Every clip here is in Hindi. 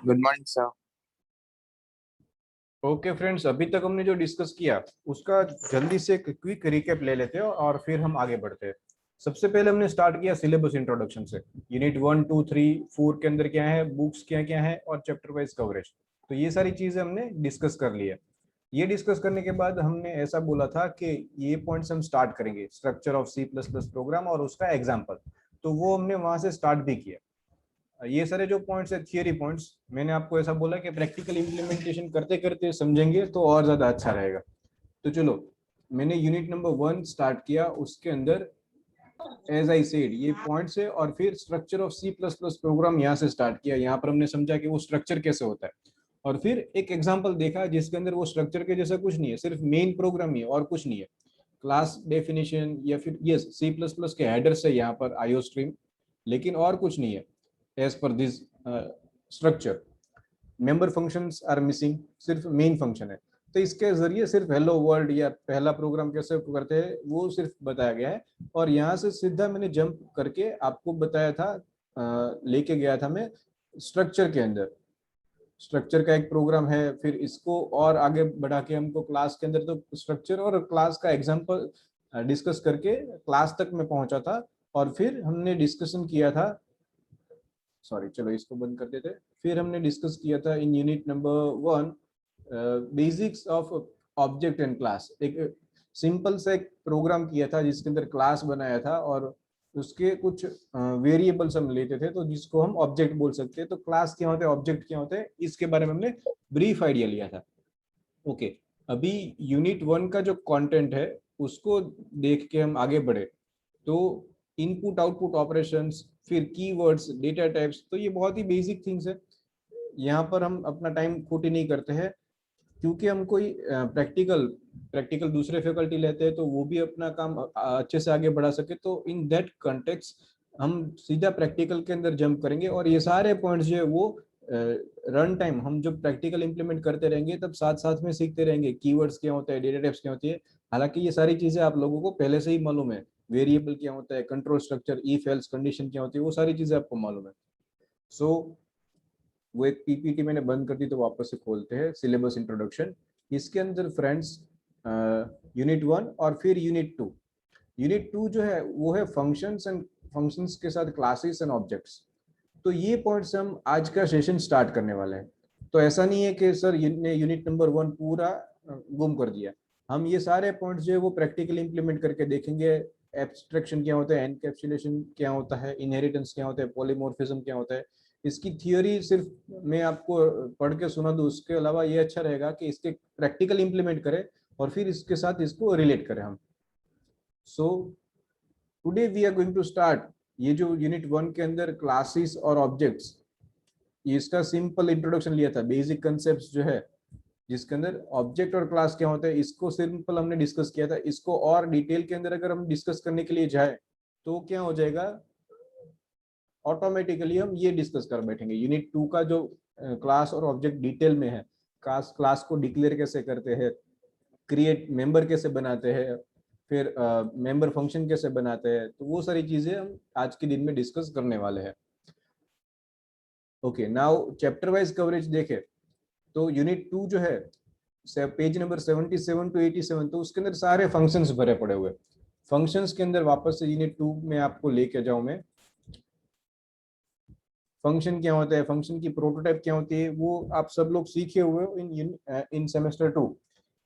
Good morning sir. Okay friends, अभी तक हमने जो डिस्कस किया उसका जल्दी से एक क्विक रिकैप ले लेते हैं और फिर हम आगे बढ़ते हैं। सबसे पहले हमने स्टार्ट किया सिलेबस इंट्रोडक्शन से। यूनिट 1, 2, 3, 4 के अंदर क्या है, बुक्स क्या क्या है और चैप्टर वाइज कवरेज। तो ये सारी चीजें हमने डिस्कस कर लिया। ये डिस्कस करने के बाद हमने ऐसा बोला था कि ये पॉइंट्स हम स्टार्ट करेंगे, स्ट्रक्चर ऑफ C++ प्रोग्राम और उसका एग्जाम्पल। तो वो हमने वहां से स्टार्ट भी किया। ये सारे जो पॉइंट्स है थियरी पॉइंट्स, मैंने आपको ऐसा बोला कि प्रैक्टिकल इम्प्लीमेंटेशन करते करते समझेंगे तो और ज्यादा अच्छा रहेगा। तो चलो, मैंने यूनिट नंबर 1 स्टार्ट किया। उसके अंदर एज आई सेड ये पॉइंट्स है और फिर स्ट्रक्चर ऑफ C++ प्रोग्राम यहाँ से स्टार्ट किया। यहाँ पर हमने समझा कि वो स्ट्रक्चर कैसे होता है और फिर एक एग्जांपल देखा जिसके अंदर वो स्ट्रक्चर के जैसा कुछ नहीं है, सिर्फ मेन प्रोग्राम ही है और कुछ नहीं है। क्लास डेफिनेशन या फिर यस C++ के हेडर से यहाँ पर आईओ स्ट्रीम, लेकिन और कुछ नहीं है। As per this structure member functions are missing, सिर्फ मेन फंक्शन है। तो इसके जरिए सिर्फ हेलो वर्ल्ड या पहला प्रोग्राम कैसे करते हैं वो सिर्फ बताया गया है। और यहाँ से सीधा मैंने जंप करके आपको बताया था, लेके गया था मैं स्ट्रक्चर के अंदर। स्ट्रक्चर का एक प्रोग्राम है, फिर इसको और आगे बढ़ा के हमको क्लास के अंदर तो स्ट्रक्चर और क्लास का एग्जांपल डिस्कस करके क्लास तक मैं पहुंचा था। और फिर हमने डिस्कशन किया था, सॉरी चलो इसको बंद कर देते। फिर हमने डिस्कस किया था in unit number 1 basics of object and class. एक सिंपल सा एक प्रोग्राम किया था जिसके अंदर क्लास बनाया था और उसके कुछ वेरिएबल्स हम लेते थे तो जिसको हम ऑब्जेक्ट बोल सकते हैं। तो क्लास क्या होते हैं, ऑब्जेक्ट क्या होते हैं, इसके बारे में हमने ब्रीफ आइडिया लिया था। ओके, अभी यूनिट 1 का जो कंटेंट है उसको देख के हम आगे बढ़े। तो इनपुट आउटपुट ऑपरेशंस, फिर कीवर्ड्स, डेटा टाइप्स, तो ये बहुत ही बेसिक थिंग्स है। यहाँ पर हम अपना टाइम खोटी नहीं करते हैं क्योंकि हम कोई प्रैक्टिकल प्रैक्टिकल दूसरे फैकल्टी लेते हैं तो वो भी अपना काम अच्छे से आगे बढ़ा सके। तो इन दैट कॉन्टेक्स्ट हम सीधा प्रैक्टिकल के अंदर जंप करेंगे और ये सारे पॉइंट्स जो है वो रन टाइम हम जब प्रैक्टिकल इंप्लीमेंट करते रहेंगे तब साथ साथ में सीखते रहेंगे। कीवर्ड्स क्या होता है, डेटा टाइप्स क्या होती है, हालांकि ये सारी चीजें आप लोगों को पहले से ही मालूम है। वेरिएबल क्या होता है, control structure, if else condition क्या होती है, वो सारी चीजें आपको मालूम है। सो वो एक पीपीटी मैंने बंद कर दी तो वापस से खोलते हैं सिलेबस इंट्रोडक्शन। इसके अंदर फ्रेंड्स यूनिट 1 और फिर यूनिट 2 जो है वो है फंक्शंस एंड फंक्शंस के साथ क्लासेस एंड ऑब्जेक्ट्स। तो ये पॉइंट्स हम आज का सेशन स्टार्ट करने वाले हैं। तो ऐसा नहीं है कि सर ने यूनिट नंबर 1 पूरा गुम कर दिया। हम ये सारे पॉइंट्स जो है वो प्रैक्टिकली इंप्लीमेंट करके देखेंगे। एब्स्ट्रैक्शन क्या होता है, एनकैप्सुलेशन क्या होता है, इनहेरिटेंस क्या होता है, पॉलीमॉर्फिज्म क्या होता है। इसकी थियोरी सिर्फ मैं आपको पढ़ के सुना दूं, उसके अलावा ये अच्छा रहेगा कि इसके प्रैक्टिकल इंप्लीमेंट करें और फिर इसके साथ इसको रिलेट करें हम। So today we are going to start ये जो यूनिट 1 के अंदर क्लासेस और ऑब्जेक्ट्स, इसका सिंपल इंट्रोडक्शन लिया था, बेसिक कंसेप्ट जो है जिसके अंदर ऑब्जेक्ट और क्लास क्या होता है इसको सिंपल हमने डिस्कस किया था। इसको और डिटेल के अंदर अगर हम डिस्कस करने के लिए जाए तो क्या हो जाएगा, ऑटोमेटिकली हम ये डिस्कस कर बैठेंगे। यूनिट 2 का जो क्लास और ऑब्जेक्ट डिटेल में है, क्लास क्लास को डिक्लेयर कैसे करते हैं, क्रिएट मेंबर कैसे बनाते हैं, फिर मेंबर फंक्शन कैसे बनाते हैं, तो वो सारी चीजें हम आज के दिन में डिस्कस करने वाले हैं। Okay, now chapter wise coverage देखें तो यूनिट 2 जो है पेज नंबर 77 to 87, तो उसके अंदर सारे फंक्शंस भरे पड़े हुए। फंक्शंस के अंदर वापस से यूनिट 2 में आपको लेके जाऊं मैं। फंक्शन क्या होता है, फंक्शन की प्रोटोटाइप क्या होती है, वो आप सब लोग सीखे हुए हो इन इन सेमेस्टर 2।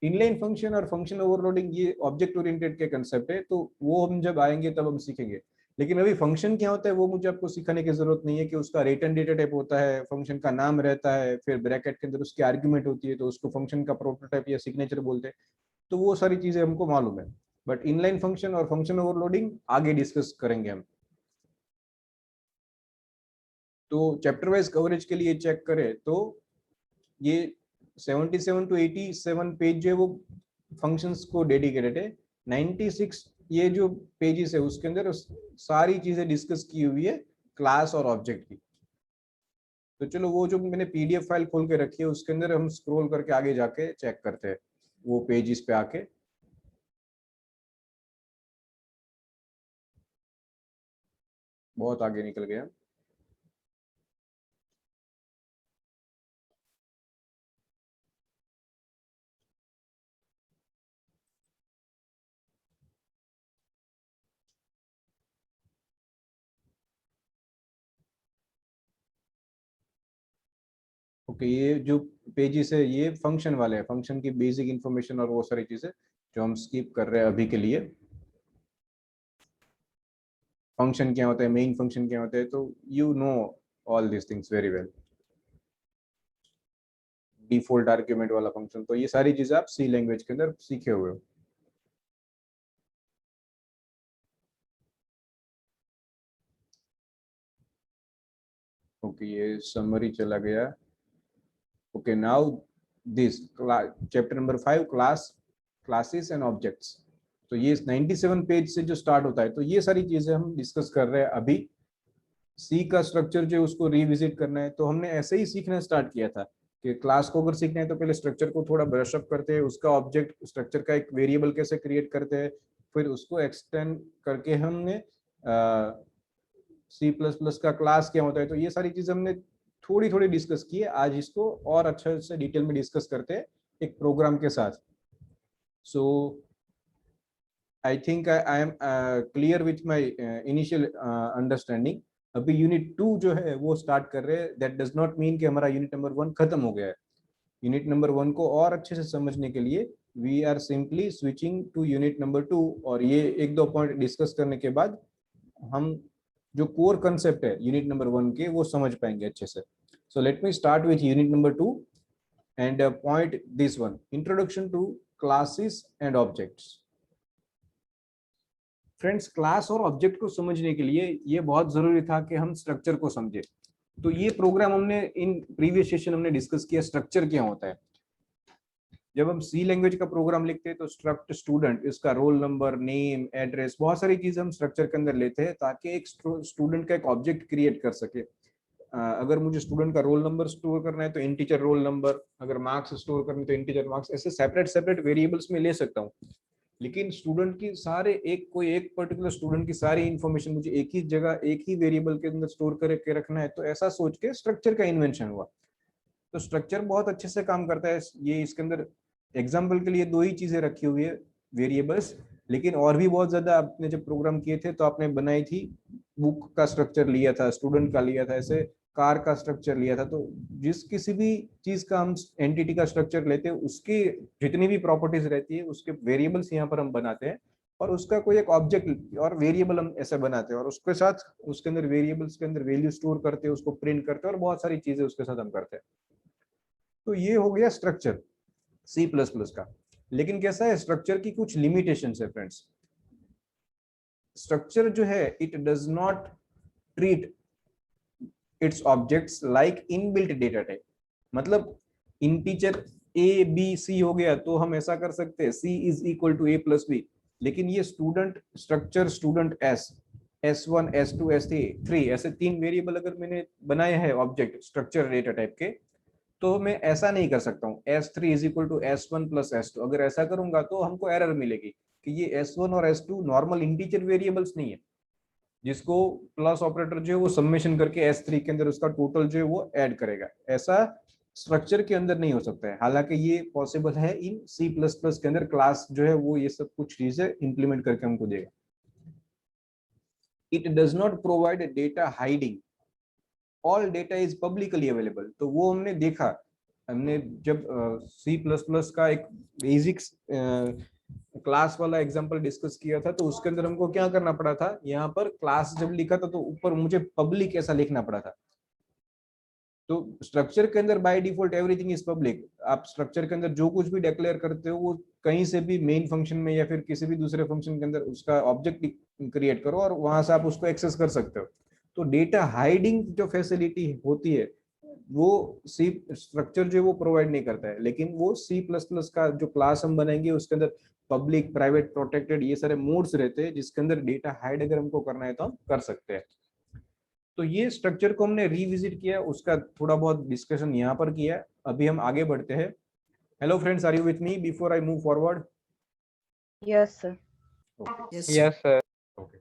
इनलाइन फंक्शन और फंक्शन ओवरलोडिंग ये ऑब्जेक्ट ओरिएंटेड के कंसेप्ट है, तो वो हम जब आएंगे तब हम सीखेंगे। लेकिन अभी फंक्शन क्या होता है वो मुझे आपको सिखाने की जरूरत नहीं है कि उसका रिटर्न डेटा टाइप होता है, फंक्शन का नाम रहता है, फिर ब्रैकेट के अंदर उसकी आर्ग्यूमेंट होती है तो उसको फंक्शन का प्रोटोटाइप या सिग्नेचर बोलते हैं। तो वो सारी चीजें हमको मालूम है। बट इनलाइन फंक्शन और फंक्शन ओवरलोडिंग आगे डिस्कस करेंगे हम। तो चैप्टर वाइज कवरेज के लिए चेक करें तो ये 77 to 87 पेज जो है वो फंक्शंस को डेडिकेटेड है। 96 ये जो पेजेस है उसके अंदर सारी चीजें डिस्कस की हुई है क्लास और ऑब्जेक्ट की। तो चलो वो जो मैंने पीडीएफ फाइल खोल के रखी है उसके अंदर हम स्क्रॉल करके आगे जाके चेक करते हैं वो पेजेस पे आके। बहुत आगे निकल गया। ओके, ये जो पेजेस है ये फंक्शन वाले हैं, फंक्शन की बेसिक इंफॉर्मेशन और वो सारी चीजें जो हम स्किप कर रहे हैं अभी के लिए। फंक्शन क्या होता है, मेन फंक्शन क्या होता है, तो you know all this things very well. Default argument वाला फंक्शन, तो ये सारी चीजें आप सी लैंग्वेज के अंदर सीखे हुए हो। ओके, ये समरी चला गया। Okay, now this chapter number 5, classes and objects. तो ये 97 पेज से जो स्टार्ट होता है, तो ये सारी चीजें हम डिस्कस कर रहे हैं अभी। सी का स्ट्रक्चर जो उसको रिविजिट करना है, तो हमने ऐसे ही सीखना स्टार्ट किया था कि क्लास को अगर सीखना है तो पहले स्ट्रक्चर को थोड़ा ब्रश अप करते हैं, उसका ऑब्जेक्ट स्ट्रक्चर का एक वेरिएबल कैसे क्रिएट करते हैं, फिर उसको एक्सटेंड करके हमने सी प्लस प्लस का क्लास क्या होता है, तो ये सारी चीजें हमने थोड़ी थोड़ी डिस्कस की है। आज इसको और अच्छे से डिटेल में डिस्कस करते हैं एक प्रोग्राम के साथ। So I think I am clear with my initial understanding. अभी यूनिट 2 जो है वो स्टार्ट कर रहे हैं। दैट डज नॉट मीन कि हमारा यूनिट नंबर 1 खत्म हो गया है। यूनिट नंबर 1 को और अच्छे से समझने के लिए we are simply switching to unit number 2, और ये एक दो पॉइंट डिस्कस करने के बाद हम जो कोर कंसेप्ट है यूनिट नंबर 1 के वो समझ पाएंगे अच्छे से। So let me start with unit number 2 and point this one, introduction to classes and objects. Friends, class और ऑब्जेक्ट को समझने के लिए ये बहुत जरूरी था कि हम स्ट्रक्चर को समझे। तो ये प्रोग्राम हमने इन प्रीवियस सेशन हमने डिस्कस किया स्ट्रक्चर क्या होता है। जब हम सी लैंग्वेज का प्रोग्राम लिखते हैं तो स्ट्रक्ट स्टूडेंट, इसका रोल नंबर, नेम, एड्रेस, बहुत सारी चीजें हम स्ट्रक्चर के अंदर लेते हैं ताकि एक स्टूडेंट का एक ऑब्जेक्ट क्रिएट कर सके। अगर मुझे स्टूडेंट का रोल नंबर स्टोर करना है तो इंटीजर रोल नंबर, अगर मार्क्स स्टोर करने तो इंटीजर मार्क्स, ऐसे सेपरेट सेपरेट वेरिएबल्स में ले सकता हूँ। लेकिन स्टूडेंट की सारे कोई एक पर्टिकुलर स्टूडेंट की सारी इंफॉर्मेशन मुझे एक ही जगह एक ही वेरिएबल के अंदर स्टोर करके रखना है, तो ऐसा सोच के स्ट्रक्चर का इन्वेंशन हुआ। तो स्ट्रक्चर बहुत अच्छे से काम करता है। ये इसके अंदर एग्जाम्पल के लिए दो ही चीजें रखी हुई है, वेरिएबल्स। लेकिन और भी बहुत ज्यादा आपने जब प्रोग्राम किए थे तो आपने बनाई थी, बुक का स्ट्रक्चर लिया था, स्टूडेंट का लिया था, ऐसे कार का स्ट्रक्चर लिया था। तो जिस किसी भी चीज का हम एंटिटी का स्ट्रक्चर लेते हैं, उसकी जितनी भी प्रॉपर्टीज रहती है उसके वेरिएबल्स यहाँ पर हम बनाते हैं, और उसका कोई एक ऑब्जेक्ट और वेरिएबल हम ऐसे बनाते हैं, और उसके साथ उसके अंदर वेरिएबल्स के अंदर वैल्यू स्टोर करते हैं, उसको प्रिंट करते हैं, और बहुत सारी चीजें उसके साथ हम करते हैं। तो ये हो गया स्ट्रक्चर सी प्लस प्लस का। लेकिन कैसा है, स्ट्रक्चर की कुछ लिमिटेशन है फ्रेंड्स। स्ट्रक्चर जो है it does not treat its objects like inbuilt data type. मतलब इंटीजर ए बी सी हो गया तो हम ऐसा कर सकते हैं C is equal to A plus B. लेकिन ये student structure, student S, S1 S2 S3, ऐसे 3 वेरिएबल अगर मैंने बनाए हैं ऑब्जेक्ट स्ट्रक्चर डेटा टाइप के, तो मैं ऐसा नहीं कर सकता हूँ S3 is equal to S1 plus S2। अगर ऐसा करूंगा तो हमको एरर मिलेगी कि ये S1 और S2 नॉर्मल इंटीजर वेरिएबल्स नहीं है, जिसको प्लस ऑपरेटर जो है वो समेशन करके S3 के अंदर उसका टोटल जो है वो ऐड करेगा। ऐसा स्ट्रक्चर के अंदर नहीं हो सकता है। हालांकि ये पॉसिबल है इन सी प्लस प्लस के अंदर, क्लास जो है वो ये सब कुछ चीजें इंप्लीमेंट करके हमको देगा। It does not provide data hiding, all data is publicly available. तो वो हमने देखा, हमने जब सी प्लस प्लस का एक बेसिक क्लास वाला एग्जांपल डिस्कस किया था, तो उसके अंदर हमको क्या करना पड़ा था, यहाँ पर क्लास जब लिखा था तो ऊपर मुझे पब्लिक ऐसा लिखना पड़ा था। तो स्ट्रक्चर के अंदर by default everything is public. आप स्ट्रक्चर के अंदर जो कुछ भी डिक्लेयर करते हो वो कहीं से भी मेन फंक्शन में या फिर किसी भी दूसरे फंक्शन के अंदर उसका ऑब्जेक्ट क्रिएट करो और वहां से आप उसको एक्सेस कर सकते हो। तो डेटा हाइडिंग जो फैसिलिटी होती है वो सी स्ट्रक्चर जो वो प्रोवाइड नहीं करता है। लेकिन वो सी प्लस प्लस का जो क्लास हम बनाएंगे उसके अंदर पब्लिक, प्राइवेट, प्रोटेक्टेड, ये सारे मोड्स रहते हैं जिसके अंदर डेटा हाइड अगर हमको करना है तो हम कर सकते हैं। तो ये स्ट्रक्चर को हमने रिविजिट किया, उसका थोड़ा बहुत डिस्कशन यहाँ पर किया। अभी हम आगे बढ़ते हैं। Hello friends, are you with me before I move forward? Yes sir. Yes sir. Okay,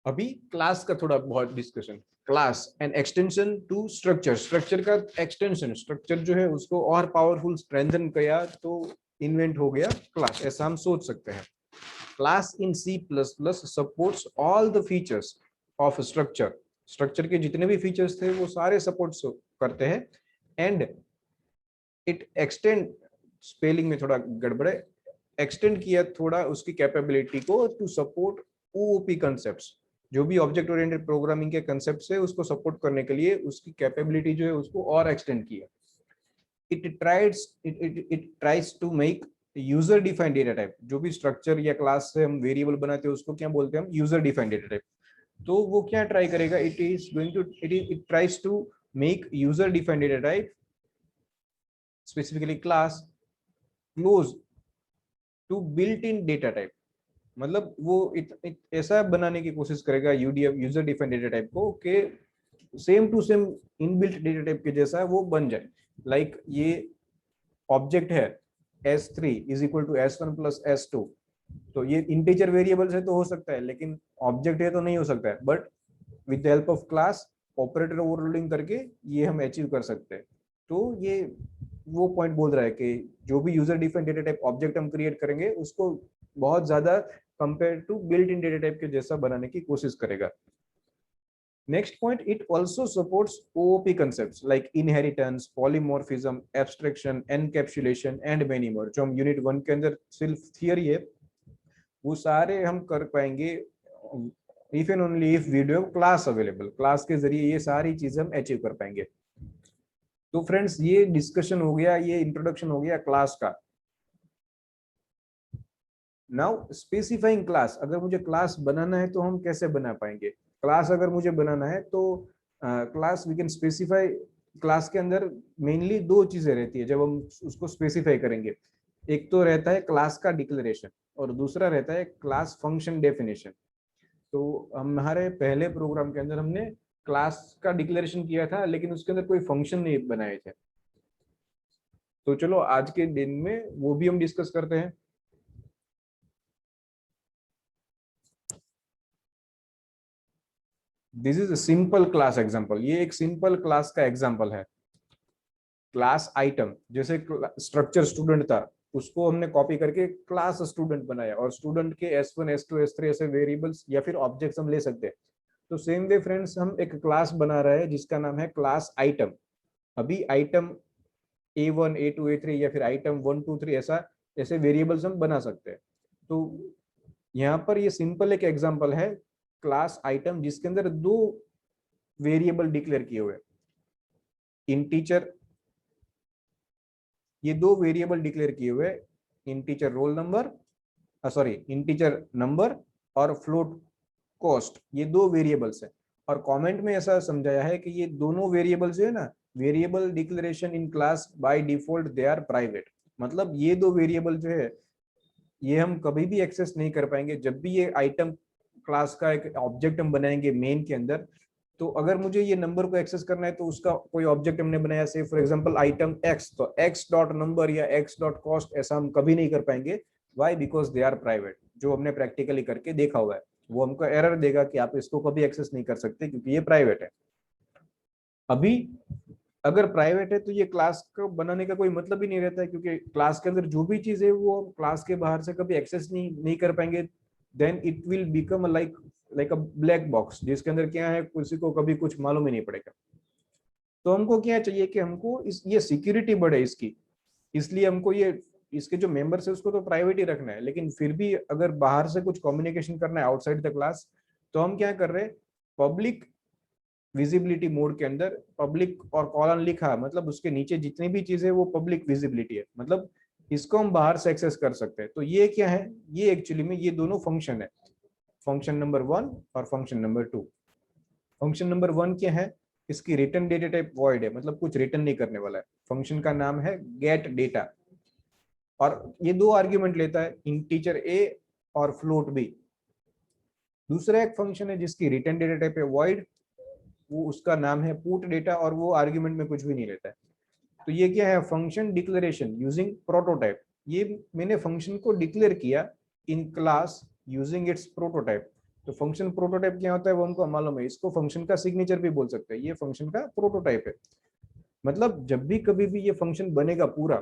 अभी क्लास का थोड़ा बहुत discussion. Class and extension to structure, structure का एक्सटेंशन, स्ट्रक्चर जो है उसको और पावरफुल स्ट्रेंथन किया तो इन्वेंट हो गया क्लास, ऐसा हम सोच सकते हैं। Class in C++ supports all the features of a structure. Structure के जितने भी फीचर्स थे वो सारे सपोर्ट करते हैं। एंड इट एक्सटेंड, स्पेलिंग में थोड़ा गड़बड़ है, एक्सटेंड किया थोड़ा उसकी कैपेबिलिटी को टू सपोर्ट ओओपी कंसेप्ट्स, जो भी ऑब्जेक्ट ओरिएंटेड प्रोग्रामिंग के कंसेप्ट्स है उसको सपोर्ट करने के लिए उसकी कैपेबिलिटी जो है उसको और एक्सटेंड किया। It tries to make user defined data type, जो भी स्ट्रक्चर या क्लास से हम वेरिएबल बनाते हैं उसको क्या बोलते हैं हम, यूजर डिफाइंड डेटा टाइप। तो वो क्या ट्राई करेगा, it tries to make user defined data type, specifically class, close to built in data type. मतलब वो ऐसा बनाने की कोशिश करेगा UDF, user defined data type को, कि same to same inbuilt data type के जैसा वो बन जाए। लाइक ये ऑब्जेक्ट है s3 is equal to s1 plus s2, तो ये इंटीजर वेरिएबल्स है तो हो सकता है, लेकिन ऑब्जेक्ट है तो नहीं हो सकता है। But with the help of class operator overloading करके ये हम अचीव कर सकते हैं। तो ये वो पॉइंट बोल रहा है कि जो भी user defined data type object हम क्रिएट करेंगे उसको बहुत ज्यादा compare to built in data type के जैसा बनाने की कोशिश करेगा। Next point, it also supports OOP concepts like inheritance, polymorphism, abstraction, encapsulation and many more. जो हम यूनिट 1 के अंदर सिर्फ थियरी है वो सारे हम कर पाएंगे if and only if we do have class available. Class के जरिए ये सारी चीजें हम अचीव कर पाएंगे। तो फ्रेंड्स ये डिस्कशन हो गया, ये इंट्रोडक्शन हो गया क्लास का। नाउ स्पेसिफाइंग क्लास, अगर मुझे क्लास बनाना है तो हम कैसे बना पाएंगे? क्लास अगर मुझे बनाना है तो class we can specify. Class के अंदर मेनली दो चीजें रहती है जब हम उसको स्पेसिफाई करेंगे। एक तो रहता है क्लास का डिक्लेरेशन और दूसरा रहता है क्लास फंक्शन डेफिनेशन। तो हमारे पहले प्रोग्राम के अंदर हमने क्लास का डिक्लेरेशन किया था लेकिन उसके अंदर कोई फंक्शन नहीं बनाए थे। तो चलो आज के दिन में वो भी हम डिस्कस करते हैं। This is a simple class example, ये एक सिंपल क्लास का एग्जांपल है। क्लास आइटम, जैसे स्ट्रक्चर स्टूडेंट था उसको हमने कॉपी करके क्लास स्टूडेंट बनाया और स्टूडेंट के s1 s2 s3 ऐसे वेरिएबल्स या फिर ऑब्जेक्ट्स हम ले सकते हैं। तो सेम वे फ्रेंड्स हम एक क्लास बना रहे हैं जिसका नाम है क्लास आइटम। अभी आइटम a1 a2 a3 या फिर आइटम 1 2 3 ऐसा ऐसे वेरिएबल्स हम बना सकते हैं। तो यहाँ पर ये सिंपल एक एग्जांपल है क्लास आइटम जिसके अंदर दो वेरिएबल डिक्लेयर किए हुए, इंटीजर, ये दो वेरिएबल डिक्लेयर किए हुए, integer roll number, sorry integer number और फ्लोट कॉस्ट, ये दो वेरिएबल्स है। और कमेंट में ऐसा समझाया है कि ये दोनों वेरिएबल्स जो है ना, variable declaration in class by default they are private. मतलब ये दो वेरिएबल जो है ये हम कभी भी एक्सेस नहीं कर पाएंगे। जब भी ये आइटम क्लास का एक ऑब्जेक्ट हम बनाएंगे मेन के अंदर, तो अगर मुझे ये नंबर को एक्सेस करना है तो उसका कोई ऑब्जेक्ट हमने बनाया, say for example item x, तो x डॉट नंबर या x डॉट कॉस्ट ऐसा हम कभी नहीं कर पाएंगे। Why? Because they are private. जो हमने प्रैक्टिकली करके देखा हुआ है वो हमको एरर देगा कि आप इसको कभी एक्सेस नहीं कर सकते क्योंकि ये प्राइवेट है। अभी अगर प्राइवेट है तो ये क्लास को बनाने का कोई मतलब ही नहीं रहता है, क्योंकि क्लास के अंदर जो भी चीज है वो क्लास के बाहर से कभी एक्सेस नहीं कर पाएंगे। Then it will become like a black box जिसके अंदर क्या है किसी को कभी कुछ मालूम ही नहीं पड़ेगा। तो हमको क्या चाहिए कि हमको ये सिक्योरिटी बढ़े इसकी, इसलिए हमको ये इसके जो मेंबर्स है उसको तो प्राइवेट ही रखना है, लेकिन फिर भी अगर बाहर से कुछ कम्युनिकेशन करना है आउटसाइड द क्लास तो हम क्या कर रहे हैं, पब्लिक विजिबिलिटी मोड के अंदर पब्लिक और कॉलन लिखा, मतलब उसके नीचे जितनी भी चीजें वो पब्लिक विजिबिलिटी है, मतलब इसको हम बाहर से एक्सेस कर सकते हैं। तो ये क्या है, ये एक्चुअली में ये दोनों फंक्शन है, फंक्शन नंबर 1 और फंक्शन नंबर 2। फंक्शन नंबर 1 क्या है, इसकी रिटर्न डेटा टाइप वॉइड है, मतलब कुछ रिटर्न नहीं करने वाला है। फंक्शन का नाम है गेट डेटा और ये दो आर्ग्यूमेंट लेता है, इंटीजर ए और फ्लोट बी। दूसरा एक फंक्शन है जिसकी रिटर्न डेटा टाइप है वॉइड, वो उसका नाम है पुट डेटा और वो आर्ग्यूमेंट में कुछ भी नहीं लेता है। तो ये क्या है, फंक्शन डिक्लेरेशन यूजिंग प्रोटोटाइप। ये मैंने फंक्शन को डिक्लेयर किया in class using its prototype. तो फंक्शन प्रोटोटाइप क्या होता है वो हमको मालूम है, इसको फंक्शन का सिग्नेचर भी बोल सकते हैं, ये फंक्शन का प्रोटोटाइप है। मतलब जब भी कभी भी ये फंक्शन बनेगा पूरा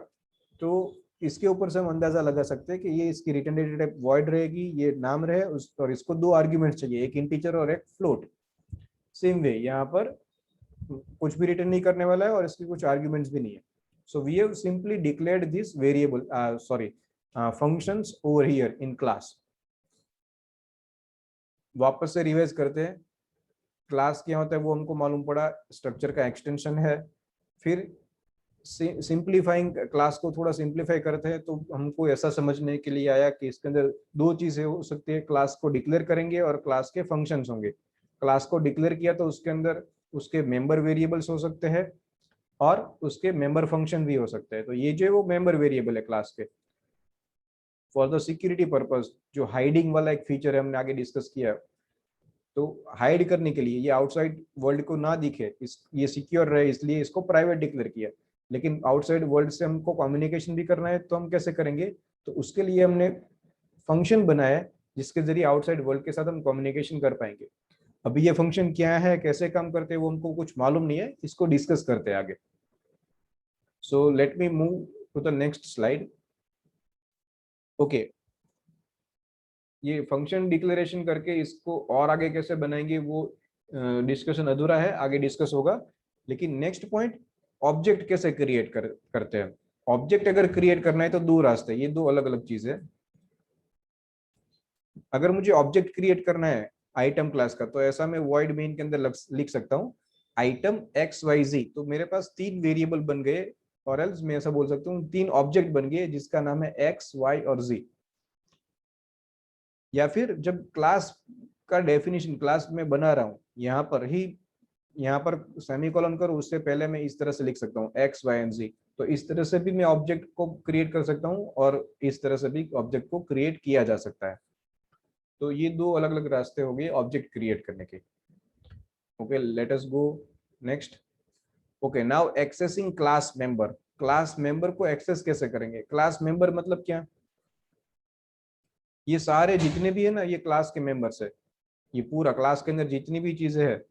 तो इसके ऊपर से हम अंदाजा लगा सकते हैं कि ये इसकी रिटर्न डेटा टाइप वॉइड रहेगी, ये नाम रहे और इसको दो आर्ग्यूमेंट चाहिए, एक इंटीजर और एक फ्लोट। सेम वे यहाँ पर कुछ भी रिटर्न नहीं करने वाला है और इसकी कुछ आर्ग्यूमेंट्स भी नहीं है. So we have simply declared this variable functions over here in class. वापस से रिवाइज करते हैं. क्लास क्या होता है वो हमको मालूम पड़ा, स्ट्रक्चर का एक्सटेंशन है. फिर सिंप्लीफाइंग, क्लास को थोड़ा सिंप्लीफाई करते हैं तो हमको ऐसा समझने के लिए आया कि इसके अंदर दो चीजें हो सकती है. क्लास को डिक्लेयर करेंगे और क्लास के फंक्शंस होंगे. क्लास को डिक्लेयर किया तो उसके अंदर उसके मेंबर वेरिएबल्स हो सकते हैं और उसके मेंबर फंक्शन भी हो सकते हैं. तो ये जो है वो मेंबर वेरिएबल है क्लास के. फॉर द सिक्योरिटी पर्पस जो हाइडिंग वाला एक फीचर है हमने आगे डिस्कस किया, तो हाइड करने के लिए ये आउटसाइड वर्ल्ड को ना दिखे, ये सिक्योर रहे, इसलिए इसको प्राइवेट डिक्लेयर किया. लेकिन आउटसाइड वर्ल्ड से हमको कम्युनिकेशन भी करना है तो हम कैसे करेंगे, तो उसके लिए हमने फंक्शन बनाया जिसके जरिए आउटसाइड वर्ल्ड के साथ हम कम्युनिकेशन कर पाएंगे. अभी ये फंक्शन क्या है, कैसे काम करते हैं वो हमको कुछ मालूम नहीं है, इसको डिस्कस करते हैं आगे. So let me move to the next slide. Okay, ये फंक्शन डिक्लेरेशन करके इसको और आगे कैसे बनाएंगे वो डिस्कशन अधूरा है, आगे डिस्कस होगा. लेकिन नेक्स्ट पॉइंट, ऑब्जेक्ट कैसे क्रिएट करते हैं. ऑब्जेक्ट अगर क्रिएट करना है तो दो रास्ते, ये दो अलग अलग चीजें. अगर मुझे ऑब्जेक्ट क्रिएट करना है आइटम क्लास का, तो ऐसा मैं वॉइड मेन के अंदर लिख सकता हूँ आइटम XYZ. तो मेरे पास तीन वेरिएबल बन गए, और एल्स मैं ऐसा बोल सकता हूँ तीन ऑब्जेक्ट बन गए जिसका नाम है X, Y और Z. या फिर जब क्लास का डेफिनेशन क्लास में बना रहा हूँ, यहाँ पर सेमीकोलन करो, उससे पहले मैं इस तरह से लिख सकता हूँ X, Y and Z. तो इस तरह से भी मैं ऑब्जेक्ट को क्रिएट कर सकता हूँ और इस तरह से भी ऑब्जेक्ट को क्रिएट किया जा सकता है. तो ये दो अलग अलग रास्ते हो गए ऑब्जेक्ट क्रिएट करने के. Okay, let us go next. Okay, now accessing class member. Class member को एक्सेस कैसे करेंगे. क्लास मेंबर मतलब क्या, ये सारे जितने भी है ना ये क्लास के मेंबर्स है. ये पूरा क्लास के अंदर जितनी भी चीजें है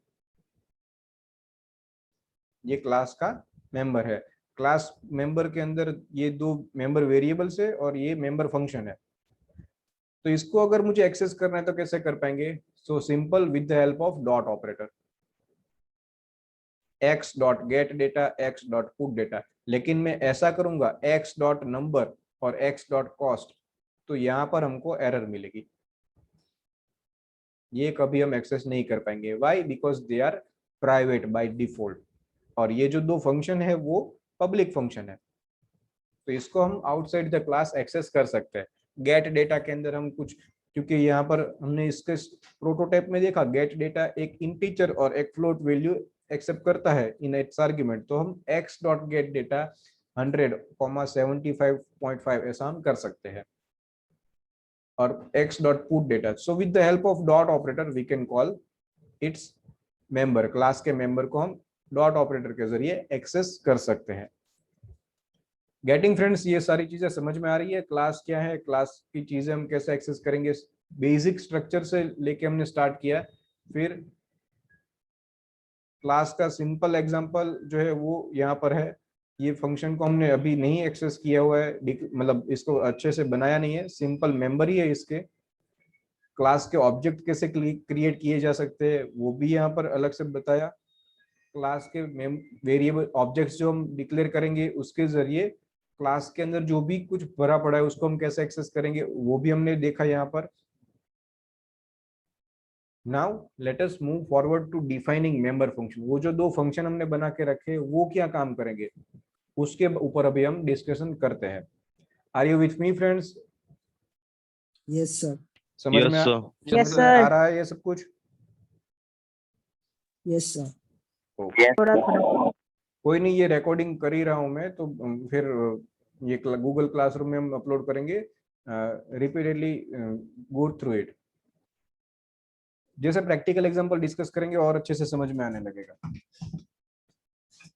ये क्लास का मेंबर है. क्लास मेंबर के अंदर ये दो मेंबर वेरिएबल्स है और ये मेंबर फंक्शन है. तो इसको अगर मुझे एक्सेस करना है तो कैसे कर पाएंगे. So simple, with the help of dot operator. x dot gate data, x dot put data. लेकिन मैं ऐसा करूंगा x डॉट नंबर और x डॉट कॉस्ट, तो यहाँ पर हमको एरर मिलेगी. ये कभी हम एक्सेस नहीं कर पाएंगे. Why, because they are private by default. और ये जो दो फंक्शन है वो पब्लिक फंक्शन है, तो इसको हम आउटसाइड द क्लास एक्सेस कर सकते हैं. गेट डेटा के अंदर हम कुछ, क्योंकि यहाँ पर हमने इसके प्रोटोटाइप में देखा गेट डेटा एक इंटीजर और एक फ्लोट वैल्यू एक्सेप्ट करता है इन इट्स आर्गुमेंट. तो हम x डॉट गेट डेटा 100,75.5 ऐसा हम कर सकते हैं. और x dot put data. So with the help of dot operator we can call its member. Class के मेंबर को हम डॉट ऑपरेटर के जरिए एक्सेस कर सकते हैं. गेटिंग फ्रेंड्स, ये सारी चीजें समझ में आ रही है. क्लास क्या है, क्लास की चीजें हम कैसे एक्सेस करेंगे. बेसिक स्ट्रक्चर से लेके हमने स्टार्ट किया. फिर क्लास का सिंपल एग्जांपल जो है वो यहाँ पर है. ये फंक्शन को हमने अभी नहीं एक्सेस किया हुआ है, मतलब इसको अच्छे से बनाया नहीं है, सिंपल मेंबर ही है इसके. क्लास के ऑब्जेक्ट कैसे क्रिएट किए जा सकते हैं वो भी यहाँ पर अलग से बताया. क्लास के वेरिएबल ऑब्जेक्ट्स जो हम डिक्लेयर करेंगे उसके जरिए क्लास के अंदर जो भी कुछ भरा पड़ा है उसको हम कैसे एक्सेस करेंगे वो भी हमने देखा यहाँ पर. Now let us move forward to defining member function. वो जो दो फंक्शन हमने बना के रखे वो क्या काम करेंगे उसके ऊपर अभी हम डिस्कशन करते हैं. Are you with me friends. Yes sir. समझ Yes, में sir. Yes, समझ में आ sir. रहा है ये सब कुछ. Yes sir. थोड़ा थोड़ा. कोई नहीं, ये रिकॉर्डिंग कर ही रहा हूं मैं, तो फिर ये गूगल क्लासरूम में हम अपलोड करेंगे. Repeatedly go through it. जैसे प्रैक्टिकल एग्जांपल डिस्कस करेंगे और अच्छे से समझ में आने लगेगा.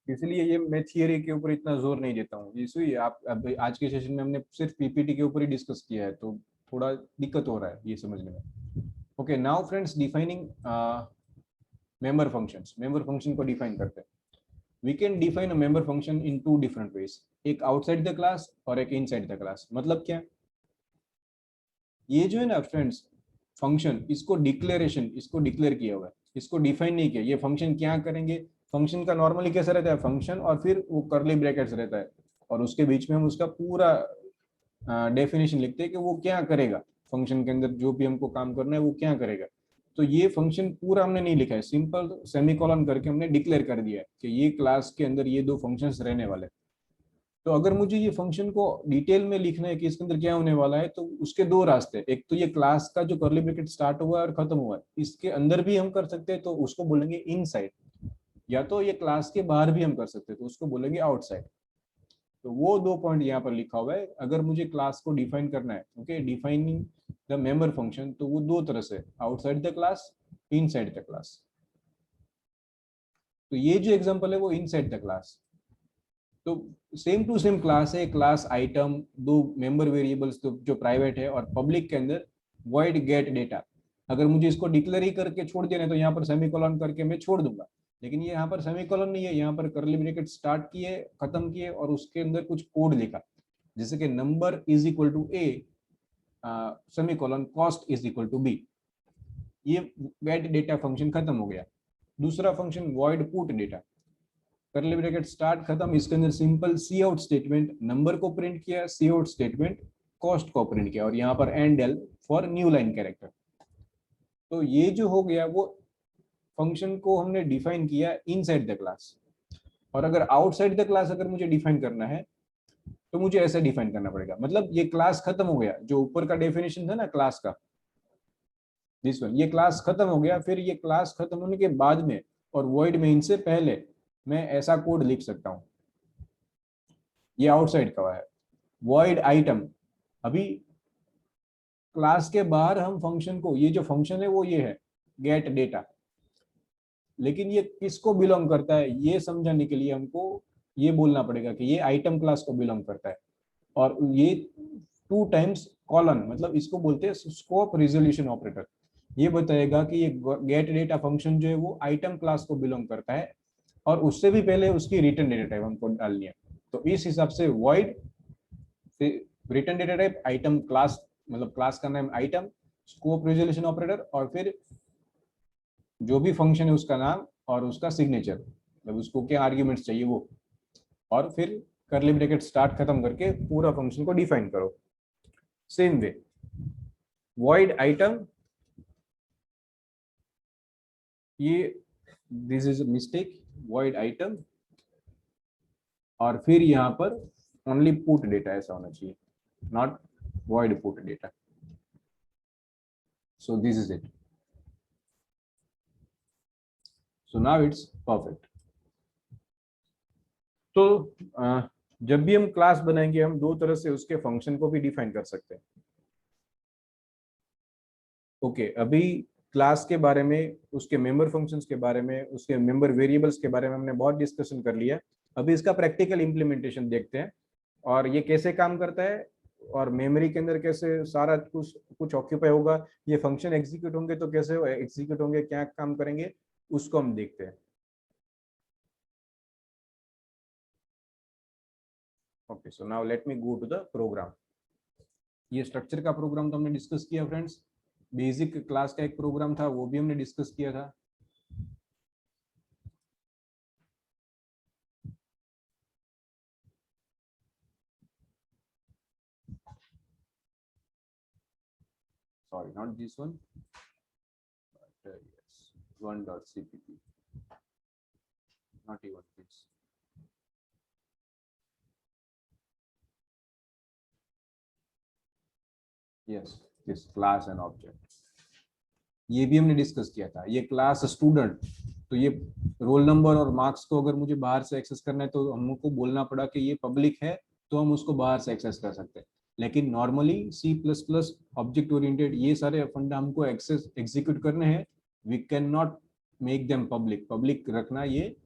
इसलिए ये मैं थियरी के ऊपर इतना जोर नहीं देता हूँ. इसलिए आप अब आज के सेशन में हमने सिर्फ पीपीटी के ऊपर ही डिस्कस किया है तो थोड़ा दिक्कत हो रहा है ये समझने में. Okay, now friends, defining member functions. Member function को डिफाइन करते हैं. We can define a member function in two different ways. एक आउटसाइड द क्लास और एक इनसाइड द क्लास. मतलब क्या, ये जो है ना फ्रेंड्स, फंक्शन, इसको डिक्लेरेशन, इसको डिक्लेयर किया हुआ है, इसको डिफाइन नहीं किया। ये फंक्शन क्या करेंगे, फंक्शन का नॉर्मली कैसा रहता है, फंक्शन और फिर वो कर्ली ब्रैकेट्स रहता है और उसके बीच में हम उसका पूरा डेफिनेशन लिखते हैं कि वो क्या करेगा, फंक्शन के अंदर जो भी हमको काम करना है वो क्या करेगा। तो ये फंक्शन पूरा हमने नहीं लिखा है, सिंपल सेमीकोलन करके हमने डिक्लेयर कर दिया है कि ये क्लास के अंदर ये दो फंक्शंस रहने वाले। तो अगर मुझे ये फंक्शन को डिटेल में लिखना है कि इसके अंदर क्या होने वाला है, तो उसके दो रास्ते, एक तो ये क्लास का जो कर्ली ब्रैकेट स्टार्ट हुआ है और खत्म हुआ है इसके अंदर भी हम कर सकते हैं, तो उसको बोलेंगे इनसाइड, या तो ये क्लास के बाहर भी हम कर सकते हैं, तो उसको बोलेंगे आउटसाइड। तो वो दो पॉइंट यहाँ पर लिखा हुआ है। अगर मुझे क्लास को डिफाइन करना है, okay, defining the member function, तो वो दो तरह से, outside the class, inside the class. तो ये जो एग्जांपल है वो इनसाइड द क्लास। तो सेम टू सेम क्लास है, क्लास आइटम, दो मेंबर वेरिएबल्स जो प्राइवेट है, और पब्लिक के अंदर वॉइड गेट डेटा। अगर मुझे इसको डिक्लेयर ही करके छोड़ देना है तो यहाँ पर सेमीकोलन करके मैं छोड़ दूंगा, लेकिन ये यहाँ पर सेमीकोलन नहीं है, यहाँ पर कर्ली ब्रैकेट स्टार्ट किए, खत्म किए और उसके अंदर कुछ कोड लिखा, जैसे कि number is equal to A semicolon cost is equal to B. ये गेट डेटा फंक्शन खत्म हो गया। दूसरा function void put data, curly bracket start खत्म, इसके अंदर simple cout statement number को प्रिंट किया, सी आउट स्टेटमेंट कॉस्ट को प्रिंट किया, और यहाँ पर endl for new line character. तो ये जो हो गया वो फंक्शन को हमने डिफाइन किया इनसाइड द क्लास। और अगर आउटसाइड द क्लास अगर मुझे डिफाइन करना है तो मुझे ऐसे डिफाइन करना पड़ेगा, मतलब ये क्लास खत्म हो गया, जो ऊपर का डेफिनेशन था ना क्लास का, दिस वन, ये क्लास खत्म हो गया। फिर ये क्लास खत्म होने के बाद में और वॉइड में इनसे पहले मैं ऐसा कोड लिख सकता हूं, ये आउटसाइड का है। वॉइड आइटम, अभी क्लास के बाहर हम फंक्शन को, ये जो फंक्शन है वो ये है गेट डेटा, लेकिन ये किसको बिलोंग करता है ये समझाने के लिए हमको ये बोलना पड़ेगा कि ये आइटम क्लास को बिलोंग करता है। और ये 2 टाइम्स कॉलन, मतलब इसको बोलते हैं स्कोप रिजोल्यूशन ऑपरेटर, ये बताएगा कि ये गेट डेटा फंक्शन जो है वो आइटम क्लास को बिलोंग करता है और उससे भी पहले उसकी रिटर्न डेटा टाइप हमको डालनी है। तो इस हिसाब से void return data type item class, मतलब क्लास का नाम आइटम, स्कोप रिजोल्यूशन ऑपरेटर, और फिर जो भी फंक्शन है उसका नाम और उसका सिग्नेचर, मतलब उसको क्या आर्ग्यूमेंट्स चाहिए वो, और फिर कर्ली ब्रैकेट स्टार्ट खत्म करके पूरा फंक्शन को डिफाइन करो। सेम वे वॉइड आइटम, ये this is mistake, void item, और फिर यहाँ पर ओनली पुट डेटा ऐसा होना चाहिए, not void put data. So this is it, so now it's perfect. तो जब भी हम क्लास बनाएंगे हम दो तरह से उसके फंक्शन को भी डिफाइन कर सकते हैं। ओके, अभी क्लास के बारे में, उसके मेंबर फंक्शंस के बारे में, उसके मेंबर वेरिएबल्स के बारे में हमने बहुत डिस्कशन कर लिया। अभी इसका प्रैक्टिकल इम्प्लीमेंटेशन देखते हैं और ये कैसे काम करता है और मेमोरी के अंदर कैसे सारा कुछ ऑक्यूपाई होगा, ये फंक्शन एग्जीक्यूट होंगे तो कैसे एग्जीक्यूट होंगे, क्या काम करेंगे, उसको हम देखते हैं। Okay, so now let me go to the program. ये स्ट्रक्चर का प्रोग्राम तो हमने डिस्कस किया फ्रेंड्स, बेसिक क्लास का एक प्रोग्राम था वो भी हमने डिस्कस किया था। Sorry, not this one, but yes, 1.cpp, not even this. Yes, this class and object, ये भी हमने डिस्कस किया था। ये क्लास स्टूडेंट, तो ये रोल नंबर और मार्क्स को अगर मुझे बाहर से एक्सेस करना है तो हमको बोलना पड़ा कि ये पब्लिक है तो हम उसको बाहर से एक्सेस कर सकते हैं। लेकिन नॉर्मली C++ ऑब्जेक्ट ओरिएंटेड ये सारे फंडा हमको एक्सेस एग्जीक्यूट करने हैं, we can not make them public. Public रखना ये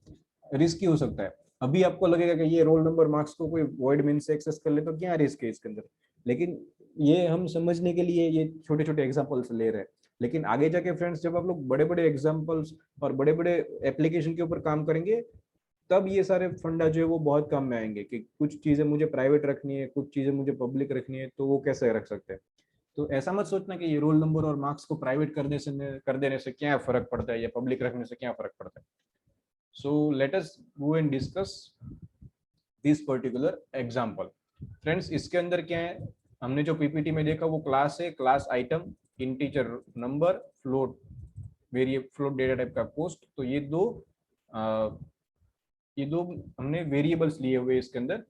रिस्की हो सकता है। अभी आपको लगेगा कि ये रोल नंबर मार्क्स को कोई वॉइड मेन से एक्सेस कर ले तो क्या रिस्क है इसके अंदर, लेकिन ये हम समझने के लिए ये छोटे छोटे एग्जांपल्स ले रहे हैं। लेकिन आगे जाके फ्रेंड्स जब आप लोग बड़े बड़े एग्जांपल्स और बड़े बड़े एप्लीकेशन के ऊपर काम करेंगे तब ये सारे फंडा जो है वो बहुत काम में आएंगे कि कुछ चीजें मुझे प्राइवेट रखनी है, कुछ चीजें मुझे पब्लिक रखनी है, तो वो कैसे रख सकते हैं। तो ऐसा मत सोचना कि ये रोल नंबर और मार्क्स को प्राइवेट कर देने से क्या फर्क पड़ता है या पब्लिक रखने से क्या फर्क पड़ता है. So let us go and discuss this particular example. Friends, इसके अंदर क्या है, हमने जो पीपीटी में देखा वो क्लास है, class item, integer number, float variable, float data type का पोस्ट. तो ये दो हमने वेरिएबल्स लिए हुए इसके अंदर.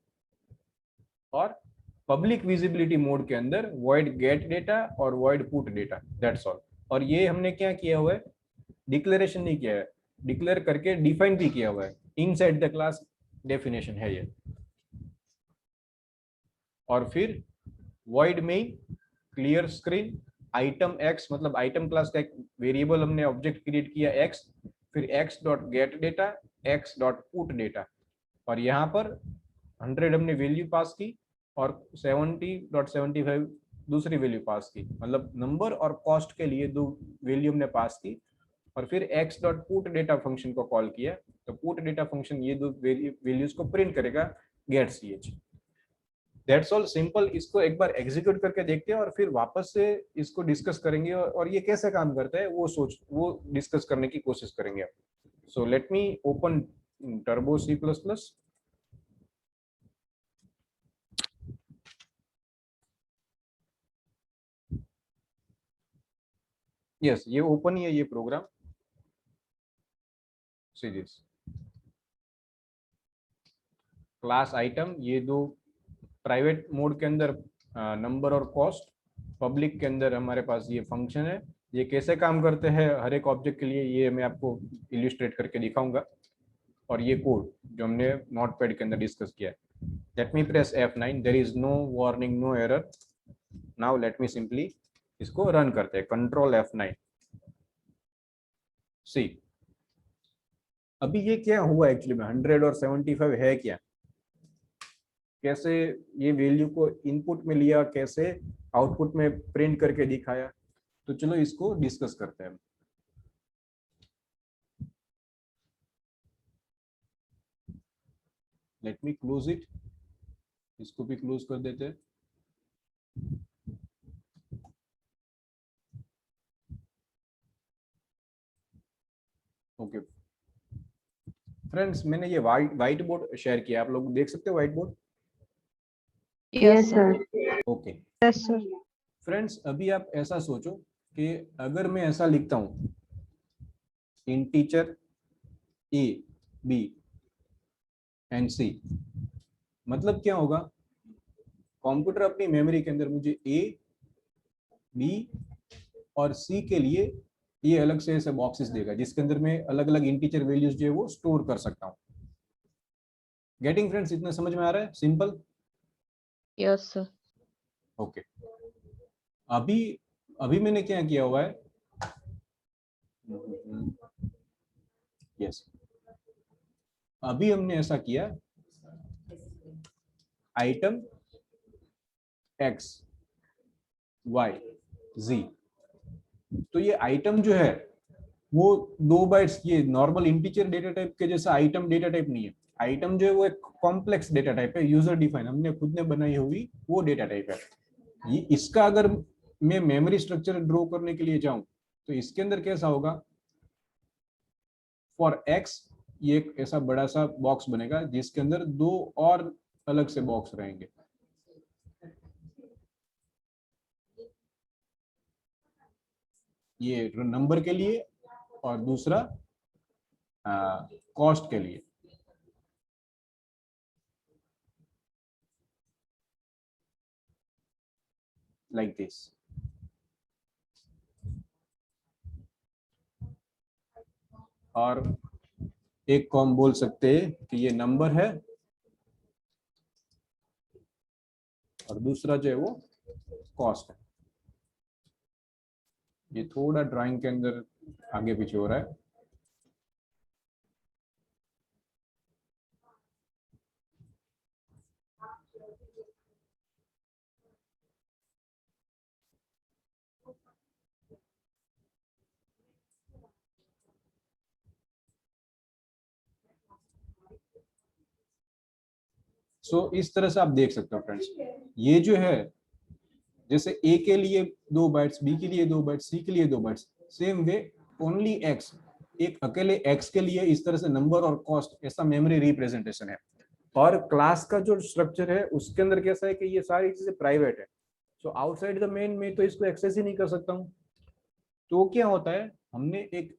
और पब्लिक विजिबिलिटी मोड के अंदर void get डेटा और void put data, that's all. और ये हमने क्या किया हुआ है, डिक्लेरेशन नहीं किया है, डिक्लेयर करके डिफाइन भी किया हुआ है. इनसाइड द क्लास डेफिनेशन है ये. और फिर void में क्लियर स्क्रीन आइटम x, मतलब आइटम क्लास का एक वेरिएबल हमने ऑब्जेक्ट क्रिएट किया x, फिर x dot gate data, x dot put data. और यहाँ पर 100 हमने वैल्यू पास की और 70.75 दूसरी वैल्यू पास की, मतलब नंबर और कॉस्ट के लिए दो वैल्यू हमने पास की. और फिर x dot put data function को कॉल किया. तो पुट डेटा फंक्शन ये दो वैल्यूज को प्रिंट करेगा get ch. That's all, simple. इसको एक बार एग्जीक्यूट करके देखते हैं और फिर वापस से इसको डिस्कस करेंगे और ये कैसे काम करता है वो डिस्कस करने की कोशिश करेंगे. So let me open Turbo C++. Yes, ये ओपन ही है ये program. See this class item, ये दो प्राइवेट मोड के अंदर नंबर और कॉस्ट, पब्लिक के अंदर हमारे पास ये फंक्शन है. ये कैसे काम करते हैं हर एक ऑब्जेक्ट के लिए ये मैं आपको इलिस्ट्रेट करके दिखाऊंगा. और ये कोड जो हमने नोटपैड के अंदर डिस्कस किया है. Let me press F9. There is no warning, no error. Now let me simply इसको रन करते हैं. Control F9. सी, अभी ये क्या हुआ एक्चुअली में, 100 और 75 है क्या, कैसे ये वैल्यू को इनपुट में लिया, कैसे आउटपुट में प्रिंट करके दिखाया. तो चलो इसको डिस्कस करते हैं. Let me close it. इसको भी क्लोज कर देते हैं. ओके फ्रेंड्स, मैंने ये व्हाइट बोर्ड शेयर किया, आप लोग देख सकते हो white board. Yes sir. Okay yes sir. Friends, अभी आप ऐसा सोचो कि अगर मैं ऐसा लिखता हूं, integer A, B and C, मतलब क्या होगा, कंप्यूटर अपनी मेमोरी के अंदर मुझे A, B और C के लिए ये अलग से ऐसे बॉक्सेस देगा जिसके अंदर मैं अलग अलग इंटीजर वैल्यूज जो है वो स्टोर कर सकता हूँ. गेटिंग फ्रेंड्स, इतना समझ में आ रहा है? सिंपल. Yes sir. ओके, अभी मैंने क्या किया हुआ है, यस, अभी हमने ऐसा किया, आइटम X, Y, Z. तो ये आइटम जो है वो 2 बाइट्स, ये नॉर्मल इंटीजर डेटा टाइप के जैसा आइटम डेटा टाइप नहीं है. आइटम जो है वो एक कॉम्प्लेक्स डेटा टाइप है, यूजर डिफाइन, हमने खुद ने बनाई हुई वो डेटा टाइप है. ये इसका अगर मैं मेमोरी स्ट्रक्चर ड्रॉ करने के लिए जाऊं तो इसके अंदर कैसा होगा, फॉर X ये एक ऐसा बड़ा सा बॉक्स बनेगा जिसके अंदर दो और अलग से बॉक्स रहेंगे. ये नंबर के लिए और दूसरा कॉस्ट के लिए. Like this. और एक को हम बोल सकते हैं कि ये नंबर है और दूसरा जो है वो कॉस्ट है. ये थोड़ा ड्राइंग के अंदर आगे पीछे हो रहा है. सो इस तरह से आप देख सकते हो फ्रेंड्स, ये जो है जैसे ए के लिए 2 बाइट्स, बी के लिए 2 बाइट्स, सी के लिए 2 bytes, same way only x, एक अकेले एक्स के लिए इस तरह से नंबर और कॉस्ट, ऐसा मेमोरी रिप्रेजेंटेशन है। और क्लास का जो स्ट्रक्चर है उसके अंदर कैसा है कि ये सारी चीजें प्राइवेट है, सो आउटसाइड द मेन में तो इसको एक्सेस ही नहीं कर सकता हूँ। तो क्या होता है, हमने एक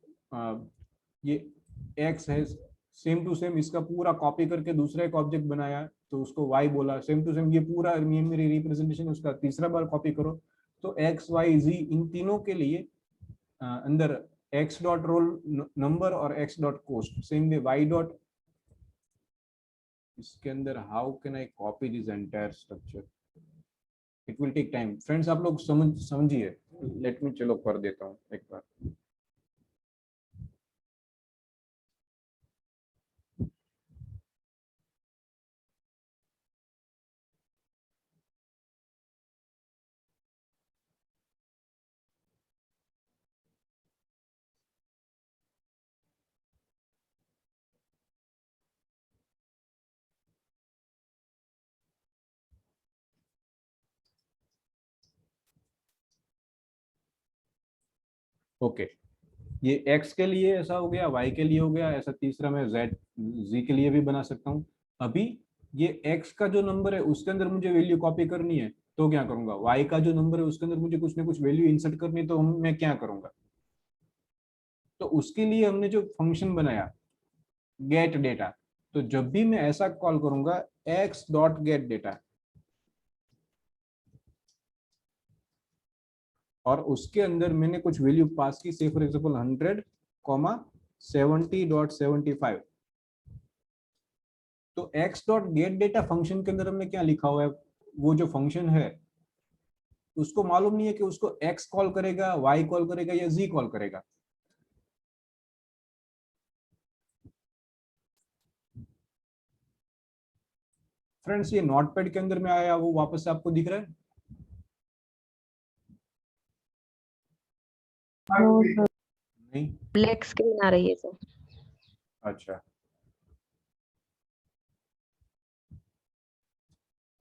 ये एक्स है सेम टू सेम, इसका पूरा कॉपी करके दूसरा एक ऑब्जेक्ट बनाया तो उसको वाई बोला, सेम टू सेम ये पूरा मेमोरी रिप्रेजेंटेशन उसका तीसरा बार कॉपी करो तो एक्स वाई जी, इन तीनों के लिए अंदर एक्स डॉट रोल नंबर और X dot cost, same way Y dot, इसके अंदर how can I copy this entire structure, it will take time friends, आप लोग समझिए, लेट मी चलो कर देता हूँ एक बार। ओके, ये x के लिए ऐसा हो गया, y के लिए हो गया ऐसा, तीसरा मैं z के लिए भी बना सकता हूँ। अभी ये x का जो नंबर है उसके अंदर मुझे वैल्यू कॉपी करनी है तो क्या करूंगा, y का जो नंबर है उसके अंदर मुझे कुछ ना कुछ वैल्यू इंसर्ट करनी है तो मैं क्या करूंगा, तो उसके लिए हमने जो फंक्शन बनाया गेट डेटा, तो जब भी मैं ऐसा कॉल करूंगा x डॉट गेट डेटा, और उसके अंदर मैंने कुछ वैल्यू पास की, से फॉर एग्जांपल 100,70.75, तो x dot gate data function के अंदर हमने क्या लिखा हुआ है, वो जो फंक्शन है उसको मालूम नहीं है कि उसको x कॉल करेगा, y कॉल करेगा या z कॉल करेगा। फ्रेंड्स ये नोटपैड के अंदर में आया वो वापस से आपको दिख रहा है? नहीं, ब्लैक स्क्रीन आ रही है सर। अच्छा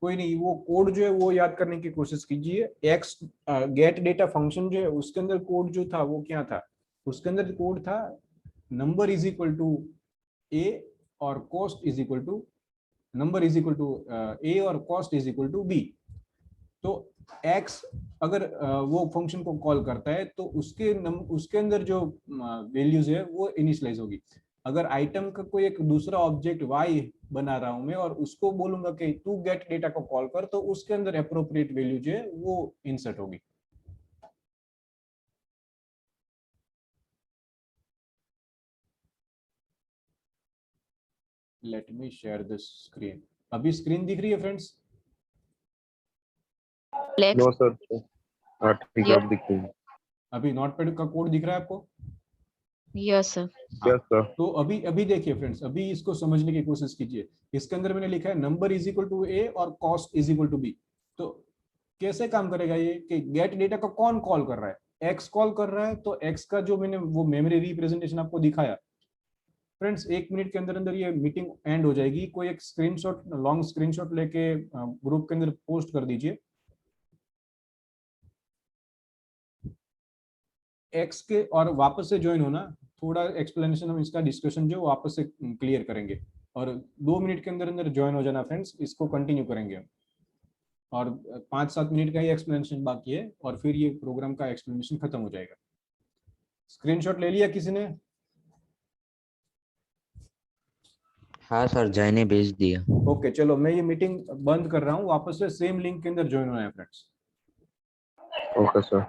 कोई नहीं, वो कोड जो है वो याद करने की कोशिश कीजिए। एक्स गेट डेटा फंक्शन जो है उसके अंदर कोड जो था वो क्या था, उसके अंदर कोड था number is equal to A और cost is equal to, number is equal to A और cost is equal to B. तो x अगर वो फंक्शन को कॉल करता है तो उसके अंदर जो वैल्यूज है वो इनिशियलाइज होगी। अगर आइटम का कोई एक दूसरा ऑब्जेक्ट y बना रहा हूं मैं और उसको बोलूंगा कि तू गेट डेटा को कॉल कर, तो उसके अंदर अप्रोप्रिएट वैल्यू जो है वो इंसर्ट होगी। Let me share this screen. अभी स्क्रीन दिख रही है फ्रेंड्स? ब्लैक नो सर, ठीक है, अब दिख रही है। अभी नोटपैड का कोड दिख रहा है आपको? Yes sir. Yes sir. तो अभी देखिए फ्रेंड्स, अभी इसको समझने की कोशिश कीजिए। इसके अंदर मैंने लिखा है number is equal to A और cost is equal to B. तो कैसे काम करेगा ये कि गेट डेटा को कौन कॉल कर रहा है, एक्स कॉल कर रहा है, तो एक्स का जो मैंने वो मेमोरी रिप्रेजेंटेशन आपको दिखाया फ्रेंड्स, 1 मिनट के अंदर अंदर ये मीटिंग एंड हो जाएगी। कोई एक स्क्रीनशॉट, लॉन्ग स्क्रीनशॉट लेके ग्रुप के अंदर पोस्ट कर दीजिए। एक्स के और वापस से ज्वाइन होना, थोड़ा एक्सप्लेनेशन हम इसका डिस्कशन जो वापस से क्लियर करेंगे, और 2 मिनट के अंदर अंदर ज्वाइन हो जाना फ्रेंड्स, इसको कंटिन्यू करेंगे हम। और 5-7 मिनट का ही एक्सप्लेनेशन बाकी है और फिर ये प्रोग्राम का एक्सप्लेनेशन खत्म हो जाएगा। स्क्रीनशॉट ले लिया किसी ने? हाँ सर, जय ने भेज दिया। ओके चलो, मैं ये मीटिंग बंद कर रहा हूँ, वापस से सेम लिंक के अंदर ज्वाइन होना है फ्रेंड्स। Okay sir.